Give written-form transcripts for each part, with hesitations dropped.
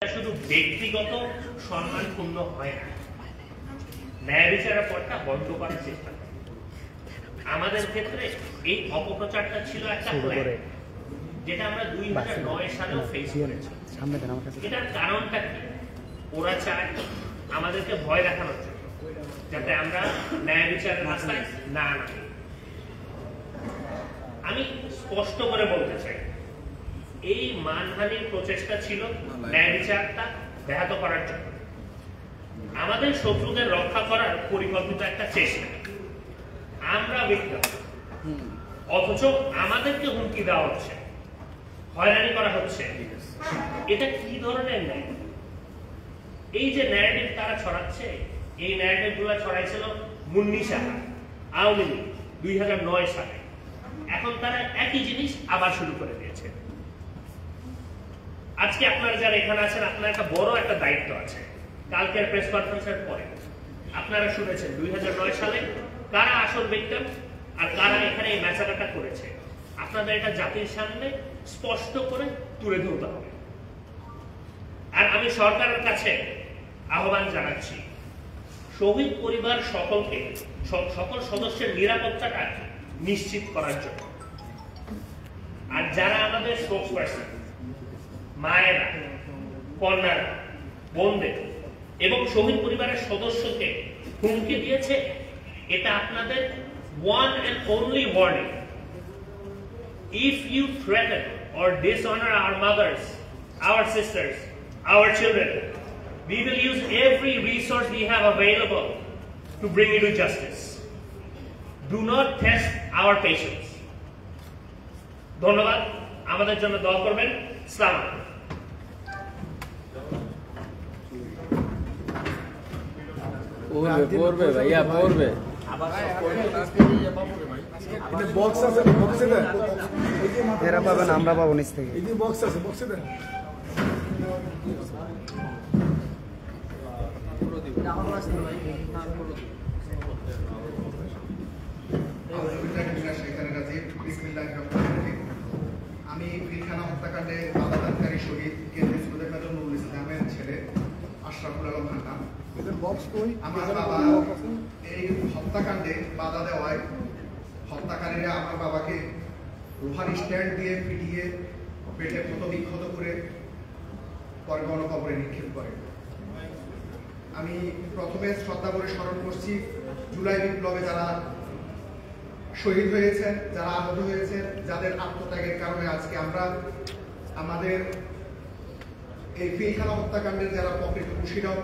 শুধু ব্যক্তিগত সম্মানপূর্ণ হয় না, ন্যায় বিচারের পথটা বন্ধ করার চেষ্টা করে। আমাদের ক্ষেত্রে এই অপপ্রচারটা ছিল একটা প্ল্যান, যেটা আমরা 2009 সালেও ফেস করেছি। এটার কারণটা কি? ওরা চায় আমাদেরকে ভয় দেখানোর জন্য, যাতে আমরা ন্যায় বিচারের রাস্তায় না নামি। আমি স্পষ্ট করে বলতে চাই, এই মানহানির প্রচেষ্টা ছিল ন্যায় বিচারটা ব্যাহত করার জন্য, আমাদের শত্রুদের রক্ষা করার পরিকল্পিত একটা চেষ্টা। আমরা ভিক্টিম, অথচ আমাদেরকে হুমকি দেওয়া হচ্ছে, হয়রানি করা হচ্ছে। এটা কি ধরনের ন্যায়? এই যে ন্যারেটিভ তারা ছড়াচ্ছে, এই ন্যারেটিভ গুলো ছড়াইছিল মুন্নি সাহা, আওয়ামী লীগ 2009 সালে। এখন তারা একই জিনিস আবার শুরু করে দিয়েছে। আজকে আপনারা যারা এখানে আছেন, আপনার একটা বড় একটা দায়িত্ব আছে। কালকের প্রেস কনফারেন্সের পরে আপনারা শুনেছেন 2009 সালে কারা আসল ভিক্টিম আর কারা এখানে এই ম্যাসাকারটা করেছে। আপনাদের এটা জাতির সামনে স্পষ্ট করে তুলে ধরতে হবে। আর আমি সরকারের কাছে আহ্বান জানাচ্ছি, শহীদ পরিবার সকল সদস্যের নিরাপত্তাটা নিশ্চিত করার জন্য। আর যারা আমাদের স্পোকসপারসন, মায়েরা, কন্যারা, বোনদের এবং শহীদ পরিবারের সদস্যকে হুমকি দিয়েছে, এটা আপনাদের one and only warning. If you threaten or dishonor our mothers, our sisters, our children, we will use every resource we have available to bring you to justice. Do not test our patience. ধন্যবাদ। আমাদের জন্য দোয়া করবেন। আসসালামু আলাইকুম। পড়বে ভাইয়া, পড়বে। বক্স আছে, বক্সে দেন। এরা পাবেন, আমরা পাবো নিচ থেকে। এই যে বক্স আছে, বক্সে দেন। আমি পিলখানা হত্যাকাণ্ডে বাধাদানকারী শহীদ কেন্দ্রীয় সুবেদার মেজর নুরুল ইসলামের ছেলে আশরাফুল আলম খান্না। আমার বাবা এই হত্যাকাণ্ডে বাধা দেওয়ায় হত্যাকারীরা আমার বাবাকে লোহার স্ট্যান্ড দিয়ে পিটিয়ে পেটে ক্ষত বিক্ষত করে পরে গণকবরে নিক্ষেপ করে। আমি প্রথমে শ্রদ্ধা করে স্মরণ করছি জুলাই বিপ্লবে যারা শহীদ হয়েছেন, যারা আহত হয়েছেন, যাদের আত্মত্যাগের কারণে আজকে আমরা আমাদের এই পিলখানা হত্যাকাণ্ডের যারা প্রকৃত কুশীলব,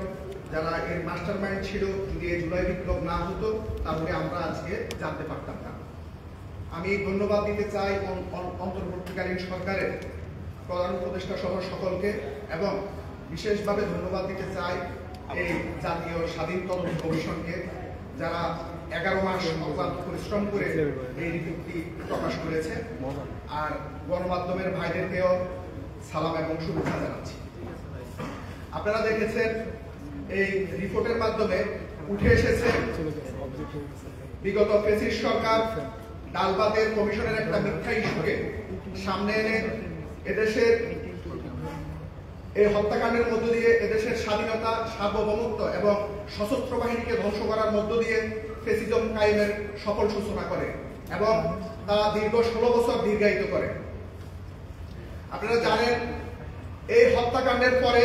যারা এর মাস্টার মাইন্ড ছিল, যদি এই জুলাই বিপ্লব না হতো তাহলে আমরা আজকে জানতে পারতাম না। আমি ধন্যবাদ দিতে চাই অন্তর্বর্তীকালীন সরকারের প্রধান উপদেষ্টা সহ সকলকে, এবং বিশেষভাবে ধন্যবাদ দিতে চাই এই জাতীয় স্বাধীন তদন্ত কমিশনকে, যারা 11 মাস অক্লান্ত পরিশ্রম করে এই রিপোর্টটি প্রকাশ করেছে। আর গণমাধ্যমের ভাইদেরকেও সালাম এবং শুভেচ্ছা জানাচ্ছি। আপনারা দেখেছেন এই রিপোর্টের মাধ্যমে উঠে এসেছে বিগত ফ্যাসিস্ট সরকার ডালবাতের কমিশনের একটা মিথ্যা ইস্যুকে সামনে এনে এদেশের এই হত্যাকাণ্ডের মধ্য দিয়ে এদেশের স্বাধীনতা, সার্বভৌমত্ব এবং সশস্ত্র বাহিনীকে ধ্বংস করার মধ্য দিয়ে ফ্যাসিজম কায়েমের সফল সূচনা করে এবং তা দীর্ঘ 16 বছর দীর্ঘায়িত করে। আপনারা জানেন এই হত্যাকাণ্ডের পরে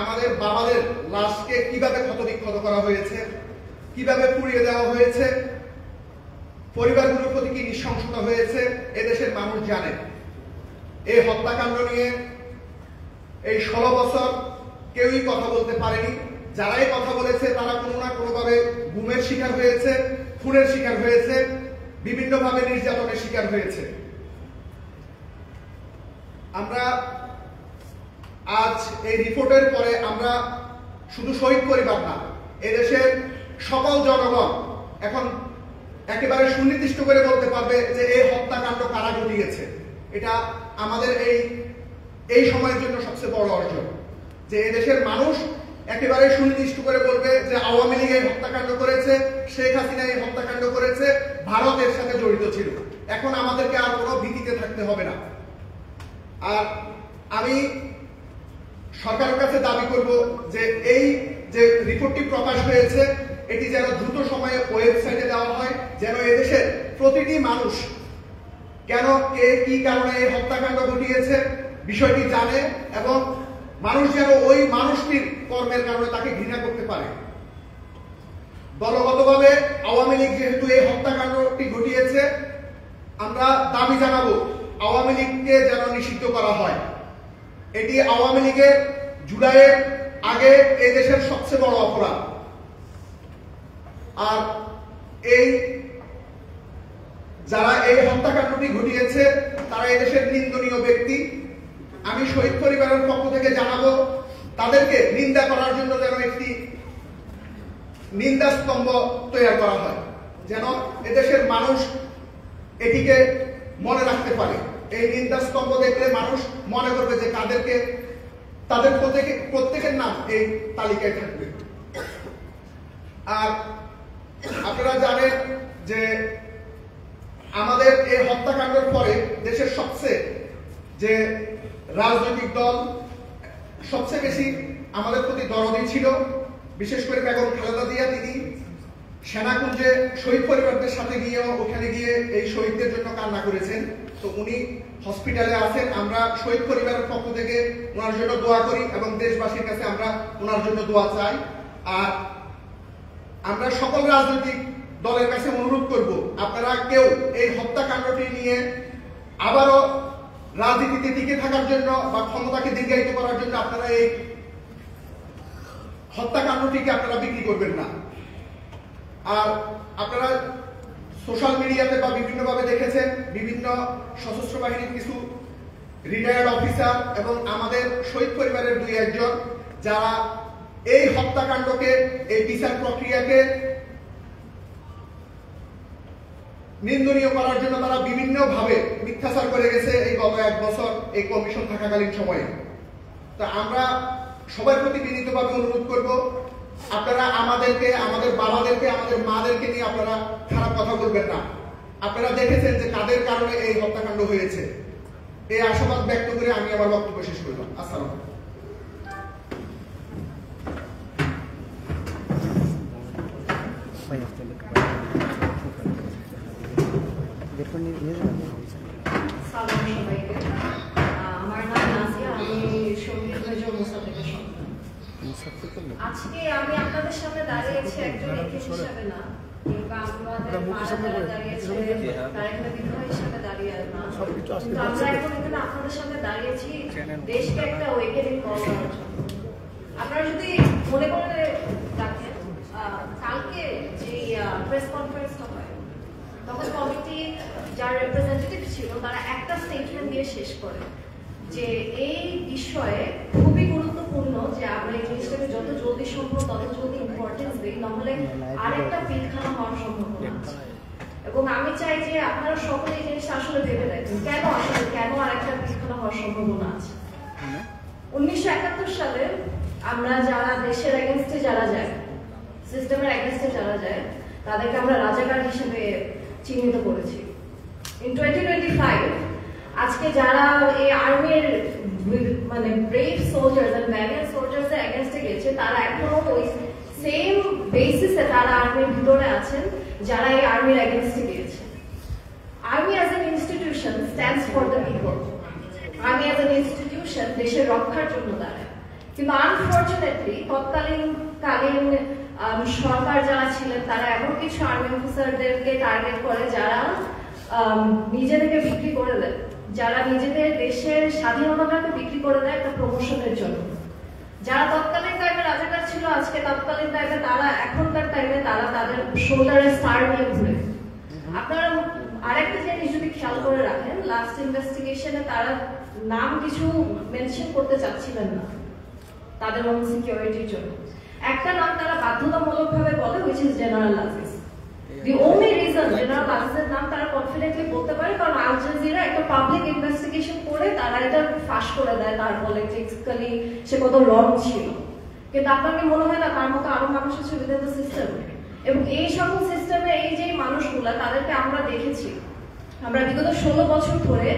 আমাদের বাবাদের লাশকে কিভাবে ক্ষতবিক্ষত করা হয়েছে, কিভাবে পুড়িয়ে দেওয়া হয়েছে, পরিবারগুলোর প্রতি কি নৃশংসতা হয়েছে, এদেশের মানুষ জানেন। এই হত্যাকাণ্ড নিয়ে এই 16 বছর কেউই কথা বলতে পারেনি। যারাই কথা বলেছে তারা কোনো না কোনোভাবে গুমের শিকার হয়েছে, খুনের শিকার হয়েছে, বিভিন্নভাবে নির্যাতনের শিকার হয়েছে। আমরা আজ এই রিপোর্টের পরে আমরা শুধু শহীদ পরিবার না, এদেশের সকল জনগণ এখন একেবারে সুনির্দিষ্ট করে বলতে পারবে যে এই হত্যাকাণ্ড কারা ঘটিয়েছে। এটা আমাদের এই সময়ের জন্য সবচেয়ে বড় অর্জন, যে এদেশের মানুষ একেবারে সুনির্দিষ্ট করে বলবে যে আওয়ামী লীগ এই হত্যাকাণ্ড করেছে, শেখ হাসিনা এই হত্যাকাণ্ড করেছে, ভারত এর সাথে জড়িত ছিল। এখন আমাদেরকে আর কোনো ভীতিতে থাকতে হবে না। আর আমি সরকারের কাছে দাবি করব যে এই যে রিপোর্টটি প্রকাশ হয়েছে এটি যেন দ্রুত সময়ে ওয়েবসাইটে দেওয়া হয়, যেন এদেশের প্রতিটি মানুষ কেন কে কি কারণে এই হত্যাকাণ্ড ঘটিয়েছে বিষয়টি জানে এবং মানুষ যেন ওই মানুষটির কর্মের কারণে তাকে ঘৃণা করতে পারে। দলগতভাবে আওয়ামী লীগ যেহেতু এই হত্যাকাণ্ডটি ঘটিয়েছে, আমরা দাবি জানাবো আওয়ামী লীগকে যেন নিষিদ্ধ করা হয়। এটি আওয়ামী লীগের জুলাইয়ের আগে এই দেশের সবচেয়ে বড় অপরাধ। আর এই যারা এই হত্যাকাণ্ডটি ঘটিয়েছে তারা এদেশের নিন্দনীয় ব্যক্তি। আমি শহীদ পরিবারের পক্ষ থেকে জানাবো তাদেরকে নিন্দা করার জন্য যেন একটি নিন্দা স্তম্ভ তৈরি করা হয়, যেন এদেশের মানুষ এটিকে মনে রাখতে পারে। এই নিন্দা স্তম্ভ দেখলে মানুষ মনে করবে যে কাদেরকে তাদের প্রত্যেকের নাম এই তালিকায় থাকবে। আর আপনারা জানেন যে আমাদের এই হত্যাকাণ্ডের পরে দেশের সবচেয়ে যে রাজনৈতিক দল সবচেয়ে বেশি আমাদের প্রতি দরদি ছিল, বিশেষ করে বেগম খালেদা জিয়া, তিনি সেনাকুঞ্জে শহীদ পরিবারদের সাথে গিয়ে ওখানে গিয়ে এই শহীদদের জন্য কান্না করেছেন। তো উনি হসপিটালে আছেন, আমরা শহীদ পরিবারের পক্ষ থেকে ওনার জন্য দোয়া করি এবং দেশবাসীর কাছে আমরা ওনার জন্য দোয়া চাই। আর আমরা সকল রাজনৈতিক দলের কাছে অনুরোধ করব, আপনারা কেউ এই হত্যাকাণ্ডটি নিয়ে আবারও রাজনীতিতে টিকে থাকার জন্য বা ক্ষমতাকে দীর্ঘায়িত করার জন্য আপনারা এই হত্যাকাণ্ডটিকে আপনারা বিক্রি করবেন না। আর আপনারা সোশ্যাল মিডিয়াতে বা বিভিন্নভাবে দেখেছেন বিভিন্ন সশস্ত্র বাহিনীর কিছু রিটায়ার্ড অফিসার এবং আমাদের শহীদ পরিবারের 2-1 জন যারা এই হত্যাকাণ্ডকে, এই বিচার প্রক্রিয়াকে নিন্দনীয় করার জন্য তারা বিভিন্নভাবে মিথ্যাচার করে গেছে এই গত 1 বছর এই কমিশন থাকাকালীন সময়ে। তা আমরা সবার প্রতি বিনীতভাবে অনুরোধ করব, আপনারা আমাদেরকে, আমাদের বাবাদেরকে, আমাদের মাদেরকে নিয়ে আপনারা খারাপ কথা বলবেন না। আপনারা দেখেছেন যে কাদের কারণে এই হত্যাকাণ্ড হয়েছে। এই আশাবাদ ব্যক্ত করে আমি আমার বক্তব্য শেষ করলাম। আসসালাম। আমার নাম নাজিয়া, আমি শহীদ মেজর মুসা থেকে সন্তান। আজকে আমি আপনাদের সামনে দাঁড়িয়েছি একজন এথিস হিসাবে না, কিংবা আমাদের মারা দাঁড়িয়েছে তার একটা বিধবা হিসাবে দাঁড়িয়ে না, কিন্তু আমরা এখন এখানে আপনাদের সামনে দাঁড়িয়েছি দেশকে একটা ওয়েকেনিং করার জন্য। আপনারা যদি মনে করে রাখেন, কালকে যে প্রেস কনফারেন্সটা হয় তখন কমিটি যার রিপ্রেজেন্টেটিভ ছিল তারা একটা স্টেটমেন্ট দিয়ে শেষ করে যে এই বিষয়ে খুবই গুরুত্বপূর্ণ যে আমরা এই জিনিসটাকে যত জলদি সম্ভব তত জলদি ইম্পর্টেন্স দিই, নাহলে আরেকটা পিলখানা হওয়ার সম্ভাবনা আছে। এবং আমি চাই যে আপনারা সকলে এই জিনিসটা আসলে ভেবে দেখেন, কেন আরেকটা পিলখানা হওয়ার সম্ভাবনা আছে। 1971 সালে আমরা যারা দেশের এগেনস্টে যারা যায়, সিস্টেমের এগেনস্টে যারা যায়, তাদেরকে আমরা রাজাকার হিসেবে চিহ্নিত করেছি। ইন 2025 আজকে যারা এই আর্মির মানে brave soldiers and valiant soldiers এর এগেইনস্টে গেছে, তারা এখনো ওই সেম বেসিসে তারা আর্মির ভিতরে আছেন যারা এই আর্মির এগেইনস্টে গিয়েছে। Army as an institution stands for the people. Army as an institution দেশের রক্ষার জন্য দাঁড়ায়। কিন্তু আনফরচুনেটলি তৎকালীন সরকার যারা ছিলেন তারা এমন কিছু আর্মি অফিসারদেরকে টার্গেট করে যারা নিজেদেরকে বিক্রি করে দেয়, যারা নিজেদের দেশের স্বাধীনতাকে বিক্রি করে দেয় একটা প্রমোশনের জন্য। যারা তৎকালীন টাইমে রাজাকার ছিল, আজকে তৎকালীন টাইমে তারা এখনকার টাইমে তারা তাদের শোল্ডারে স্টার নিয়ে ঘুরে। আপনারা আরেকটা জিনিস যদি খেয়াল করে রাখেন, লাস্ট ইনভেস্টিগেশনে তারা নাম কিছু মেনশন করতে চাচ্ছিলেন না তাদের ওন সিকিউরিটির জন্য। একটা নাম তারা বাধ্যতামূলকভাবে বলে, which is General Aziz. The only reason General আজিজের নাম তারা কনফিডেন্টলি বলতে পারে কারণ আল জাজিরা একটা পাবলিক ইনভেস্টিগেশন করে তারা এটা ফাঁস করে দেয় তার পলিটিক্যালি সে কত রং ছিল। কিন্তু আপনার কি মনে হয় না তার মতো আরো মানুষ আছে উইদিন দ্য সিস্টেম? এবং এই সকল সিস্টেমে এই যে মানুষগুলা তাদেরকে আমরা দেখেছি, আমরা বিগত 16 বছর ধরে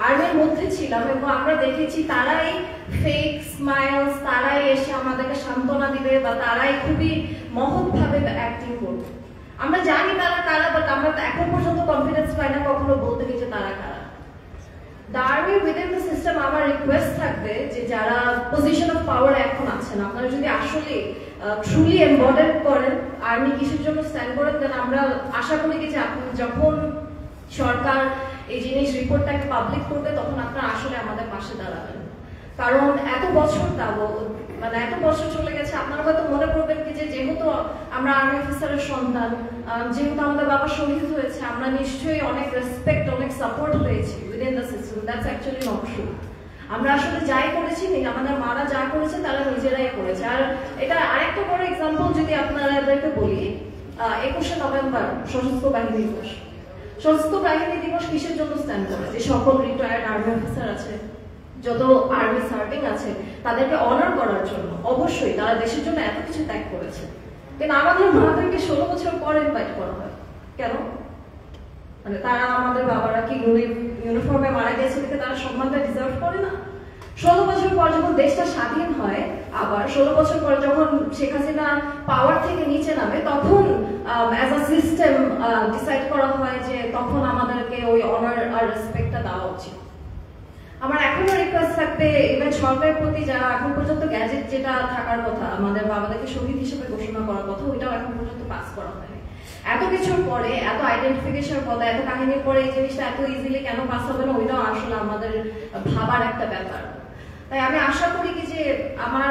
আর্মির মধ্যে ছিলাম এবং আমরা দেখেছি তারা এই ফেক স্মাইলস, তারাই এসে আমাদেরকে সান্ত্বনা দিবে বা তারাই খুবই মহৎভাবে অ্যাক্টিং করবে। আমরা জানি তারা কারা, বাট আমরা তো এখন পর্যন্ত কনফিডেন্স পাই না কখনো বলতে গিয়ে যে তারা কারা। The army within the system, আমার রিকোয়েস্ট থাকবে যে যারা পজিশন অফ পাওয়ার এখন আছেন, আপনারা যদি আসলে ট্রুলি এমবডেড করেন আর্মি কিসের জন্য স্ট্যান্ড করেন, দেন আমরা আশা করি যে আপনি যখন সরকার এই জিনিস রিপোর্টটাকে পাবলিক করবে তখন আপনারা আসলে আমাদের পাশে দাঁড়াবেন। কারণ এত বছর মানে এত বছর চলে গেছে, আপনারা হয়তো মনে করবেন কি যে যেহেতু আমরা আর্মি অফিসারের সন্তান, যেহেতু আমাদের বাবা শহীদ হয়েছে, আমরা নিশ্চয়ই অনেক রেসপেক্ট, অনেক সাপোর্ট পেয়েছি within the system. That's actually not true. আমরা আসলে যাই করেছি, আমাদের মারা যা করেছে তারা নিজেরাই করেছে। আর এটা আরেকটা বড় এক্সাম্পল যদি আপনাদেরকে বলি, 21শে নভেম্বর সশস্ত্র বাহিনী দিবস। সশস্ত্র বাহিনী দিবস কিসের জন্য স্ট্যান্ড করে? যে সকল রিটায়ার্ড আর্মি অফিসার আছে, যত আর্মি সার্ভিং আছে, তাদেরকে অনার করার জন্য। অবশ্যই তারা দেশের জন্য এত কিছু ত্যাগ করেছে, কিন্তু আমাদের মাদেরকে 16 বছর পরে ইনভাইট করা হয় কেন? মানে তারা, আমাদের বাবারা কি ইউনিফর্মে মারা গেছে দেখে তারা সম্মানটা ডিজার্ভ করে না? 16 বছর পর যখন দেশটা স্বাধীন হয়, আবার 16 বছর পর যখন শেখ হাসিনা পাওয়ার থেকে নিচে নামে, তখন অ্যাজ আ সিস্টেম ডিসাইড করা হয় যে তখন আমাদেরকে ওই অনার আর রেসপেক্টটা দেওয়া উচিত। আমার এখনো রিকোয়েস্ট থাকবে ইভেন সরকারের প্রতি, যারা এখন পর্যন্ত গ্যাজেট যেটা থাকার কথা, আমাদের বাবাদেরকে শহীদ হিসেবে ঘোষণা করার কথা, ওইটাও এখন পর্যন্ত পাস করা হয়নি। এত কিছুর পরে, এত আইডেন্টিফিকেশন পরে, এত কাহিনীর পরে এই জিনিসটা এত ইজিলি কেন পাস হবে না, ওইটাও আসলে আমাদের ভাবার একটা ব্যাপার। তাই আমি আশা করি কি যে আমার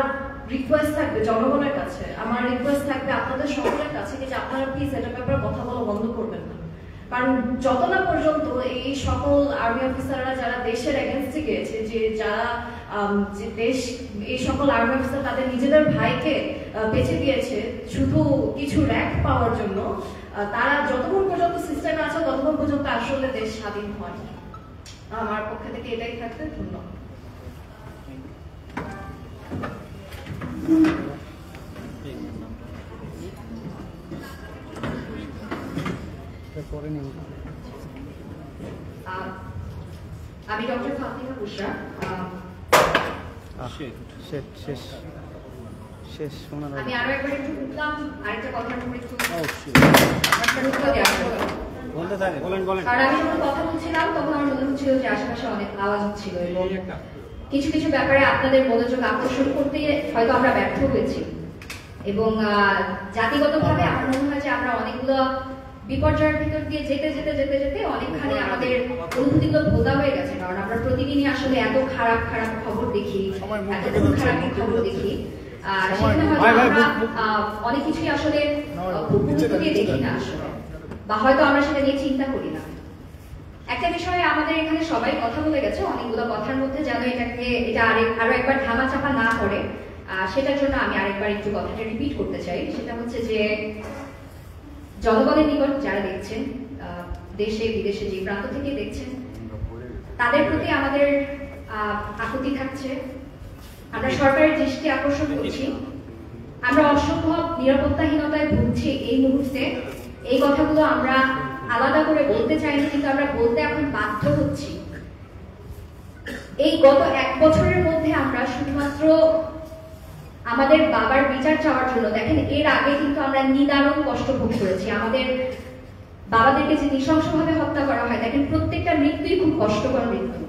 রিকোয়েস্ট থাকবে জনগণের কাছে, আমার রিকোয়েস্ট থাকবে আপনাদের সকলের কাছে কি যে আপনারা প্লিজ এটা ব্যাপারে কথা বলা বন্ধ করবেন না। কারণ যত না পর্যন্ত এই সকল আর্মি অফিসাররা যারা দেশের এগেনস্টে গিয়েছে, যে যারা যে দেশ, এই সকল আর্মি অফিসার তাদের নিজেদের ভাইকে বেঁচে দিয়েছে শুধু কিছু র্যাঙ্ক পাওয়ার জন্য, তারা যতক্ষণ পর্যন্ত সিস্টেমে আছে ততক্ষণ পর্যন্ত আসলে দেশ স্বাধীন হয়নি। আমার পক্ষ থেকে এটাই থাকবে। ধন্যবাদ। আমি ডক্টর ফাতিমা বুশরা। আমি আরো একবার একটু উঠলাম, আরেকটা কথার উপর একটু আর আমি যখন কথা বলছিলাম তখন আমার মনে হচ্ছিল যে আশেপাশে অনেক আওয়াজ হচ্ছিল এবং কিছু কিছু ব্যাপারে আপনাদের মনোযোগ আকর্ষণ করতে হয়তো আমরা ব্যর্থ হয়েছি। এবং জাতিগতভাবে আমার মনে হয় যে আমরা অনেকগুলো বিপর্যয়ের ভিতর দিয়ে যেতে যেতে যেতে যেতে অনেকখানি আমাদের অনুভূতিগুলো ভোদা হয়ে গেছে। কারণ আমরা প্রতিদিনই আসলে এত খারাপ খারাপ খবর দেখি, এত খারাপ খবর দেখি, সেখানে হয়তো আমরা অনেক কিছুই আসলে দেখি না আসলে, বা হয়তো আমরা সেটা নিয়ে চিন্তা করি না। একটা বিষয়ে আমাদের এখানে সবাই কথা বলে গেছে, অনেকগুলো কথার মধ্যে যেন এটা আরো একবার ধামা চাপা না করে, সেটার জন্য আমি আরেকবার একটু কথাটা রিপিট করতে চাই। সেটা হচ্ছে যে জনগণের নিকট যারা দেখছেন, দেশে বিদেশে যে প্রান্ত থেকে দেখছেন, তাদের প্রতি আমাদের আকুতি থাকছে। আমরা সরকারের দৃষ্টি আকর্ষণ করছি, আমরা অসম্ভব নিরাপত্তাহীনতায় ভুগছি এই মুহূর্তে। এই কথাগুলো আমরা আলাদা করে বলতে চাইনি, কিন্তু আমরা বলতে এখন বাধ্য হচ্ছি। এই গত 1 বছরের মধ্যে আমরা শুধুমাত্র আমাদের বাবার বিচার চাওয়ার জন্য, দেখেন এর আগে কিন্তু আমরা নিদারুণ কষ্ট ভোগ করেছি। আমাদের বাবাদেরকে যে নৃশংসভাবে হত্যা করা হয়, দেখেন প্রত্যেকটা মৃত্যুই খুব কষ্টকর মৃত্যু,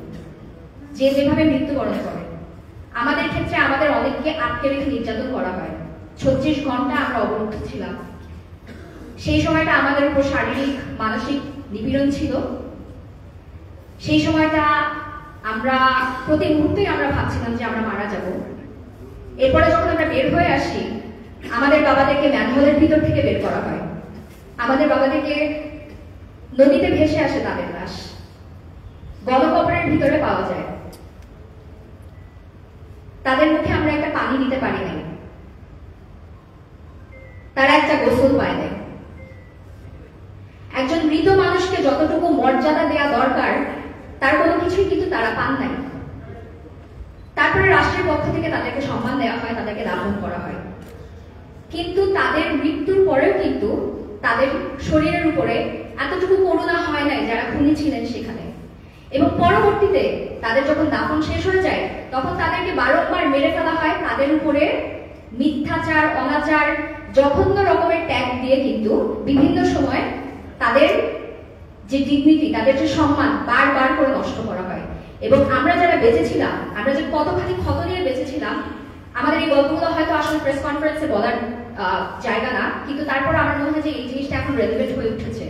যে যেভাবে মৃত্যুবরণ করে। আমাদের ক্ষেত্রে আমাদের অনেককে আটকে রেখে নির্যাতন করা হয়, 36 ঘন্টা আমরা অবরুদ্ধ ছিলাম। সেই সময়টা আমাদের উপর শারীরিক মানসিক নিপীড়ন ছিল। সেই সময়টা আমরা প্রতি মুহূর্তেই আমরা ভাবছিলাম যে আমরা মারা যাব। এরপরে যখন আমরা বের হয়ে আসি, আমাদের বাবাদেরকে ম্যানহোলের ভিতর থেকে বের করা হয়, আমাদের বাবাদেরকে নদীতে ভেসে আসে তাদের লাশ, গণকবরের ভিতরে পাওয়া যায়। তাদের মুখে আমরা একটা পানি দিতে পারি নাই, তারা একটা গোসল পায় নাই। একজন মৃত মানুষকে যতটুকু মর্যাদা দেওয়া দরকার তার কোনো কিছুই কিন্তু তারা পান নাই। তারপরে রাষ্ট্রের পক্ষ থেকে তাদেরকে সম্মান দেওয়া হয়, তাদেরকে দাফন করা হয়, কিন্তু তাদের মৃত্যুর পরেও কিন্তু তাদের শরীরের উপরে এতটুকু করুণা হয় নাই যারা খুনি ছিলেন সেখানে। এবং পরবর্তীতে তাদের যখন দাফন শেষ হয়ে যায় তখন তাদেরকে বারংবার মেরে ফেলা হয়, তাদের উপরে মিথ্যাচার, অনাচার, জঘন্য রকমের ট্যাগ দিয়ে কিন্তু বিভিন্ন সময় তাদের যে ডিগনিটি, তাদের যে সম্মান বারবার করে নষ্ট করা হয়। এবং আমরা যারা বেঁচেছিলাম, আমরা যে কতখানি ক্ষত নিয়ে বেঁচেছিলাম, আমাদের এই গল্পগুলো হয়তো আসলে প্রেস কনফারেন্সে বলার জায়গা না, কিন্তু তারপর আমার মনে হয় যে এই জিনিসটা এখন রেলিভেন্ট হয়ে উঠেছে।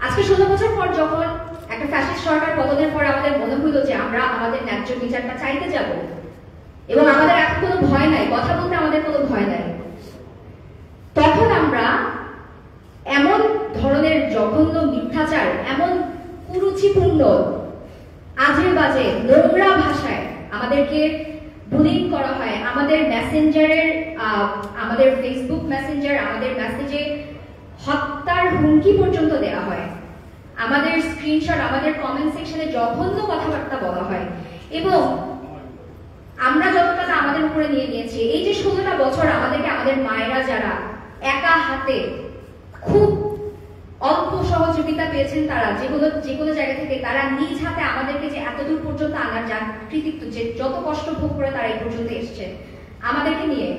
আজকে 16 বছর পর যখন একটা ফ্যাসিস্ট সরকার পতনের পর আমাদের মনে হইলো যে আমরা আমাদের ন্যায্য বিচারটা চাইতে যাব এবং আমাদের এখন কোনো ভয় নাই, কথা বলতে আমাদের কোনো ভয় নাই, তখন আমরা এমন ধরনের জঘন্য মিথ্যাচার, এমন কুরুচিপূর্ণ আজে বাজে নোংরা ভাষায় আমাদেরকে বুলিং করা হয়, আমাদের মেসেঞ্জারের, আমাদের ফেসবুক মেসেঞ্জার, আমাদের মেসেজে হত্যার হুমকি পর্যন্ত দেওয়া হয়, আমাদের স্ক্রিনশট, আমাদের কমেন্ট সেকশনে জঘন্য কথাবার্তা বলা হয়। এবং আমরা যতটা না আমাদের উপরে নিয়ে নিয়েছি, এই যে 16টা বছর আমাদেরকে আমাদের মায়েরা যারা একা হাতে খুব অল্প সহযোগিতা পেয়েছেন, তারা যে কোনো জায়গা থেকে তারা নিজ হাতে আমাদেরকে যে এতদূর পর্যন্ত আনার যার কৃতিত্ব, যে যত কষ্ট ভোগ করে তারা এই পর্যন্ত এসছে আমাদেরকে নিয়ে,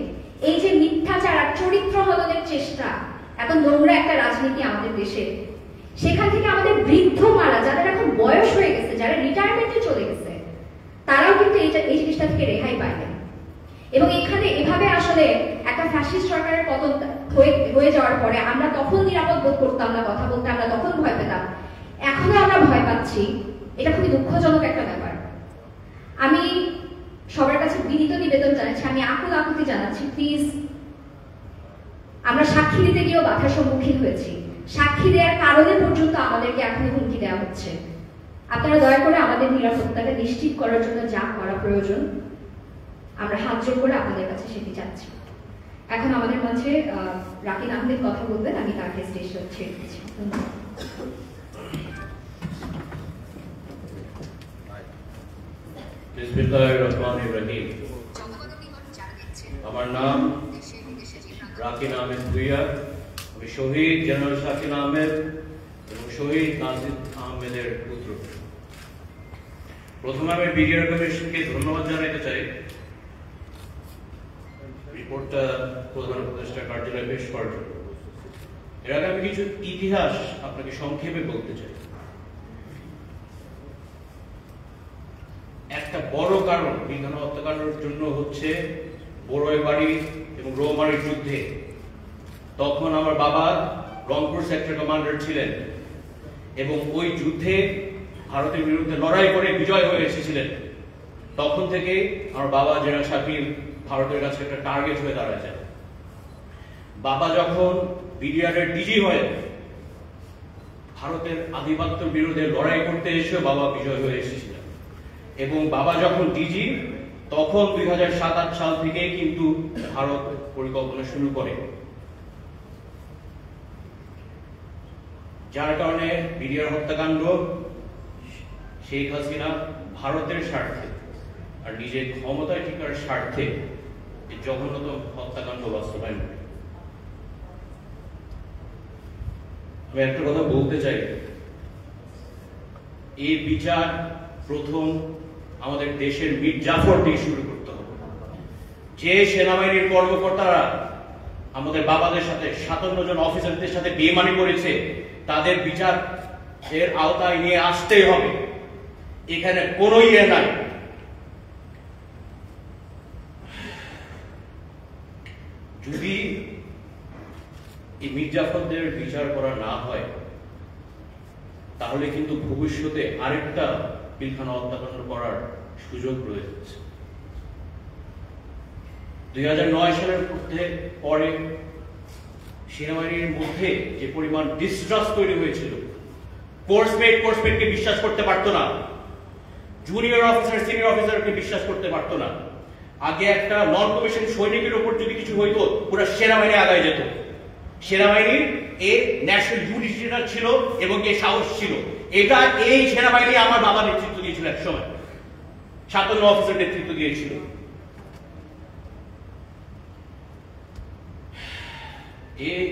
এই যে মিথ্যাচার আর চরিত্র হননের চেষ্টা, এত নোংরা একটা রাজনীতি আমাদের দেশে, সেখান থেকে আমাদের বৃদ্ধ মারা, যাদের এখন বয়স হয়ে গেছে, যারা রিটায়ারমেন্টে চলে গেছে, তারাও কিন্তু এই জিনিসটা থেকে রেহাই পাইবেন। এবং এখানে এভাবে আসলে একটা ফ্যাসিস্ট সরকারের পতন হয়ে যাওয়ার পরে আমরা তখন নিরাপদ বোধ করতাম না, কথা বলতে আমরা তখন ভয় পেতাম, এখনো আমরা ভয় পাচ্ছি। এটা খুবই দুঃখজনক একটা ব্যাপার। আমি সবার কাছে বিনীত নিবেদন জানাচ্ছি, আমি আকুল আকুতি জানাচ্ছি, প্লিজ, আমরা সাক্ষী দিতে গিয়েও বাধার সম্মুখীন হয়েছি, সাক্ষী দেওয়ার কারণে পর্যন্ত আমাদেরকে এখন হুমকি দেওয়া হচ্ছে। আপনারা দয়া করে আমাদের নিরাপত্তাটা নিশ্চিত করার জন্য যা করা প্রয়োজন আমরা হাত জোর করে আপনাদের কাছে সেটি চাচ্ছি। এখন আমাদের মাঝে রাকিন আহমেদ কথা বলবেন, আমি তাকে স্টেজটা ছেড়ে দিচ্ছি। বিসমিল্লাহিররহমানিররহিম। আমার নাম রাকিন আহমেদ ভুইয়া, আমি শহীদ জেনারেল শাকিন আহমেদ এবং শহীদ নাজির আহমেদের পুত্র। প্রথমে আমি বিডিআর কমিশনকে ধন্যবাদ জানাতে চাই রিপোর্টটা প্রধান উপদেষ্টা কার্যালয়ে পেশ করার জন্য। এর আগে আমি কিছু ইতিহাস আপনাকে সংক্ষেপে বলতে চাই। একটা বড় কারণ পিলখানা হত্যাকাণ্ডের জন্য হচ্ছে বড়ইবাড়ি এবং রৌমারীর যুদ্ধে। তখন আমার বাবা রংপুর সেক্টর কমান্ডার ছিলেন এবং ওই যুদ্ধে ভারতের বিরুদ্ধে লড়াই করে বিজয় হয়ে এসেছিলেন। তখন থেকে আমার বাবা জেনারেল শাকিল ভারতের কাছে একটা টার্গেট হয়ে দাঁড়ায়। বাবা যখন বিডিআর এর ডিজি হয়ে ভারতের আধিপত্যের বিরুদ্ধে লড়াই করতে এসে বাবা বিজয় হয়ে এসেছিলেন এবং বাবা যখন ডিজি তখন 2007-08 সাল থেকে কিন্তু ভারত পরিকল্পনা শুরু করে, যার কারণে বিডিআর হত্যাকাণ্ড শেখ হাসিনা ভারতের স্বার্থে আর নিজের ক্ষমতায় টিকার স্বার্থে জঘন্যতম হত্যাকাণ্ড বাস্তবায়ন করে। আমি একটা কথা বলতে চাই, এই বিচার প্রথম আমাদের দেশের মীর জাফর দিয়ে শুরু করতে হবে। যে সেনাবাহিনীর কর্মকর্তারা আমাদের বাবাদের সাথে 57 জন অফিসারদের সাথে বেইমানি করেছে তাদের বিচার এর আওতায় নিয়ে আসতেই হবে। এখানে কোনো ইয়ে নাই। যদি এই মীর জাফরদের বিচার করা না হয় তাহলে কিন্তু ভবিষ্যতে আরেকটা পিলখানা হত্যাকাণ্ড করার সুযোগ রয়েছে। 2009 সালের পরে সেনাবাহিনীর মধ্যে যে পরিমাণ ডিস্ট্রাস্ট তৈরি হয়েছিল, কোর্সমেটকে বিশ্বাস করতে পারতো না, জুনিয়র অফিসার সিনিয়র অফিসারকে বিশ্বাস করতে পারতো না। আগে একটা নন কমিশন সৈনিকের উপর যদি কিছু হইতো পুরো সেনাবাহিনী আগায় যেত। সেনাবাহিনীর এ ন্যাশনাল জুডিশিয়াল ছিল এবং এ সাহস ছিল। এটা এই সেনাবাহিনী আমার বাবা নেতৃত্ব দিয়েছিল, এক সময় 57 অফিসার নেতৃত্ব দিয়েছিল। এই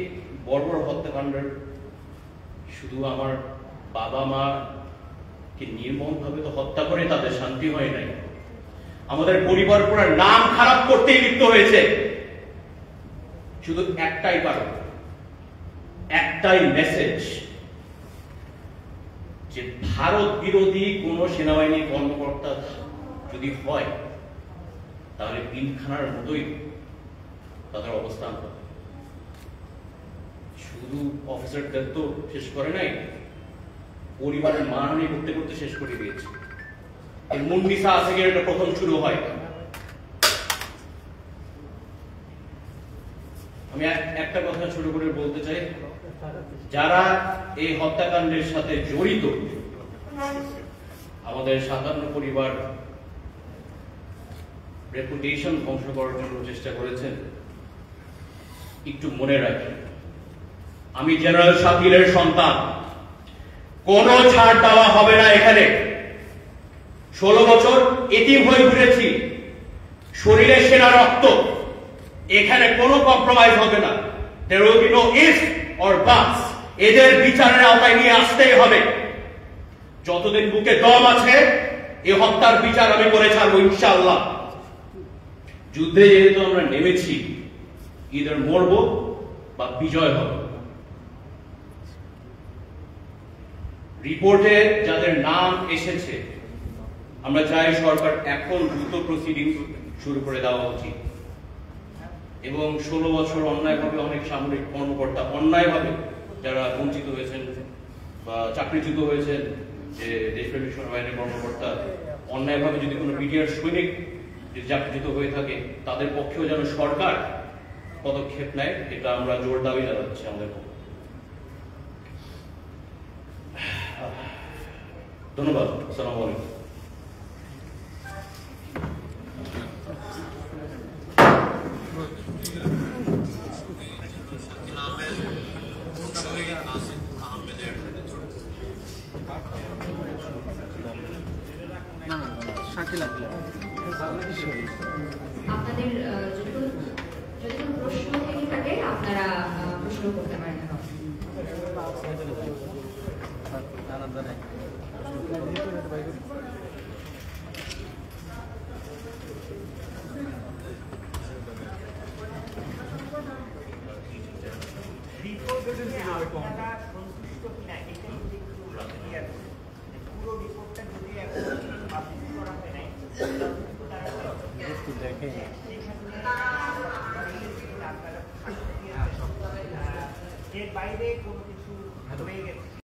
বর্বর হত্যাকাণ্ডের শুধু আমার বাবা মা কি নির্মমভাবে তো হত্যা করে তাদের শান্তি হয় নাই। আমাদের পরিবার পুরো নাম খারাপ করতেই লিপ্ত হয়েছে। শুধু একটাই কারণ, একটাই মেসেজ, যে ভারত বিরোধী কোন সেনাবাহিনী কর্মকর্তা যদি হয় তাহলে পিলখানার মতোই তাদের অবস্থান হবে। শুধু অফিসারদের তো শেষ করে নাই, পরিবারের মানহানি করতে করতে শেষ করে দিয়েছে। এর মুন্ডিসা আছে গিয়ে এটা প্রথম শুরু হয়। আমি একটা কথা ছোট করে বলতে চাই, যারা এই হত্যাকাণ্ডের সাথে জড়িত আমাদের সাধারণ পরিবার রেপুটেশন ধ্বংস করার জন্য চেষ্টা করেছেন, একটু মনে রাখি, আমি জেনারেল শাকিলের সন্তান, কোনো ছাড় দেওয়া হবে না এখানে। 16 বছর এতিম হয়ে ঘুরেছি, শরীরে সেনা রক্ত, এখানে কোনো কম্প্রোমাইজ হবে না। There will be no if or buts. এদের বিচারের আওতায় নিয়ে আসতেই হবে। যতদিন বুকে দম আছে এই হত্যার বিচার আমি করে ছাড়বো ইনশাআল্লাহ। যুদ্ধে যেহেতু আমরা নেমেছি, ইদার মরবো বা বিজয় হবে। রিপোর্টে যাদের নাম এসেছে, আমরা চাই সরকার এখন দ্রুত প্রসিডিং শুরু করে দেওয়া উচিত এবং 16 বছর অন্যায়ভাবে অনেক সামরিক কর্মকর্তা অন্যায়ভাবে যারা বঞ্চিত হয়েছেন বা চাকরিচ্যুত হয়েছেন, যে দেশপ্রেমিক সেনাবাহিনীর কর্মকর্তা অন্যায়ভাবে যদি কোনো বিডিআর সৈনিক যদি চাকরিচ্যুত হয়ে থাকে, তাদের পক্ষেও যেন সরকার পদক্ষেপ নেয়, এটা আমরা জোর দাবি জানাচ্ছি আমাদের পক্ষে। ধন্যবাদ। আসসালামু আলাইকুম। আপনাদের যদি কোনো প্রশ্ন থেকে থাকে আপনারা প্রশ্ন করতে পারেন।